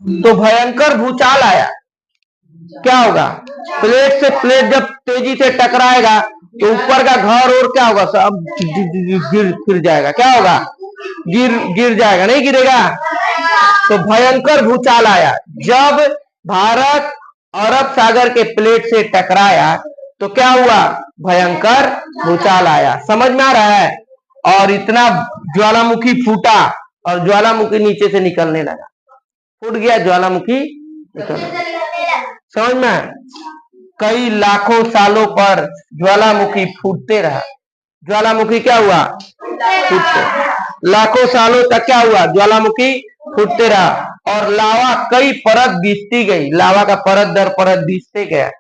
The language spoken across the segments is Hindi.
तो भयंकर भूचाल आया। क्या होगा? प्लेट से प्लेट जब तेजी से टकराएगा तो ऊपर का घर और क्या होगा? सब गिर फिर जाएगा। क्या होगा? गिर गिर जाएगा, नहीं गिरेगा? तो भयंकर भूचाल आया। जब भारत अरब सागर के प्लेट से टकराया तो क्या हुआ? भयंकर भूचाल आया। समझ में आ रहा है? और इतना ज्वालामुखी फूटा और ज्वालामुखी नीचे से निकलने लगा। फूट गया ज्वालामुखी, निकलने। समझ में? कई लाखों सालों पर ज्वालामुखी फूटते रहा। ज्वालामुखी क्या हुआ? फूटते। लाखों सालों तक क्या हुआ? ज्वालामुखी फूटते रहा और लावा कई परत बीतती गई। लावा का परत दर परत बीतते गया।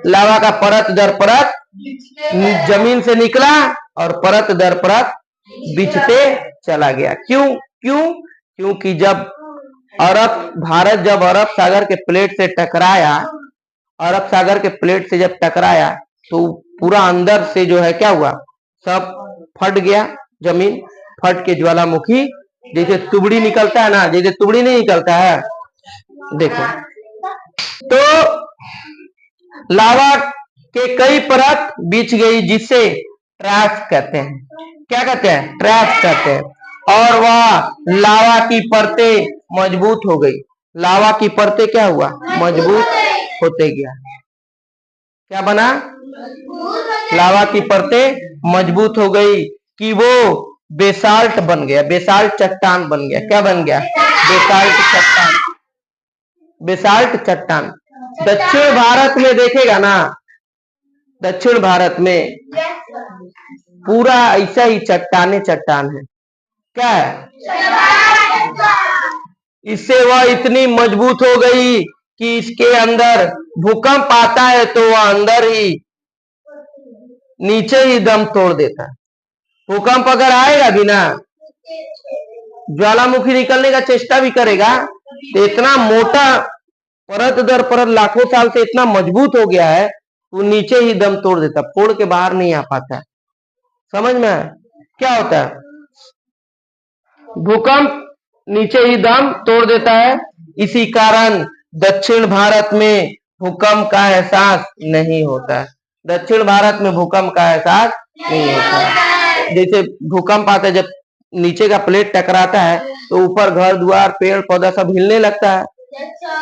लावा का परत दर परत जमीन से निकला और परत दर परत बिछते चला गया। क्योंकि जब भारत जब अरब सागर के प्लेट से टकराया, अरब सागर के प्लेट से जब टकराया तो पूरा अंदर से जो है क्या हुआ? सब फट गया। जमीन फट के ज्वालामुखी जैसे तुबड़ी निकलता है ना, जैसे तुबड़ी नहीं निकलता है, देखो। तो लावा के कई परत बिछ गई जिसे ट्रैप्स कहते हैं। क्या कहते हैं? ट्रैप्स कहते हैं। और वह लावा की परतें मजबूत हो गई। लावा की परतें क्या हुआ? मजबूत होते गया। क्या बना? लावा की परतें मजबूत हो गई कि वो बेसाल्ट बन गया। बेसाल्ट चट्टान बन गया। क्या बन गया? बेसाल्ट चट्टान। बेसाल्ट चट्टान दक्षिण भारत में देखेगा ना, दक्षिण भारत में पूरा ऐसा ही चट्टाने चट्टान है। क्या है? इससे वह इतनी मजबूत हो गई कि इसके अंदर भूकंप आता है तो वह अंदर ही नीचे ही दम तोड़ देता है। भूकंप अगर आएगा भी ना, ज्वालामुखी निकलने का चेष्टा भी करेगा तो इतना मोटा परत दर परत लाखों साल से इतना मजबूत हो गया है, वो नीचे ही दम तोड़ देता, फोड़ के बाहर नहीं आ पाता। समझ में? क्या होता है? भूकंप नीचे ही दम तोड़ देता है। इसी कारण दक्षिण भारत में भूकंप का एहसास नहीं होता है। दक्षिण भारत में भूकंप का एहसास नहीं होता है। जैसे भूकंप आता है, जब नीचे का प्लेट टकराता है तो ऊपर घर द्वार पेड़ पौधा सब हिलने लगता है,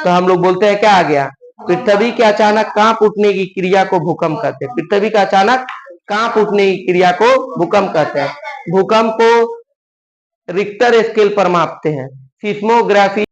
तो हम लोग बोलते हैं क्या आ गया? पृथ्वी के अचानक कांप उठने की क्रिया को भूकंप कहते हैं। पृथ्वी का अचानक कांप उठने की क्रिया को भूकंप कहते हैं। भूकंप को रिक्टर स्केल पर मापते हैं। सिस्मोग्राफी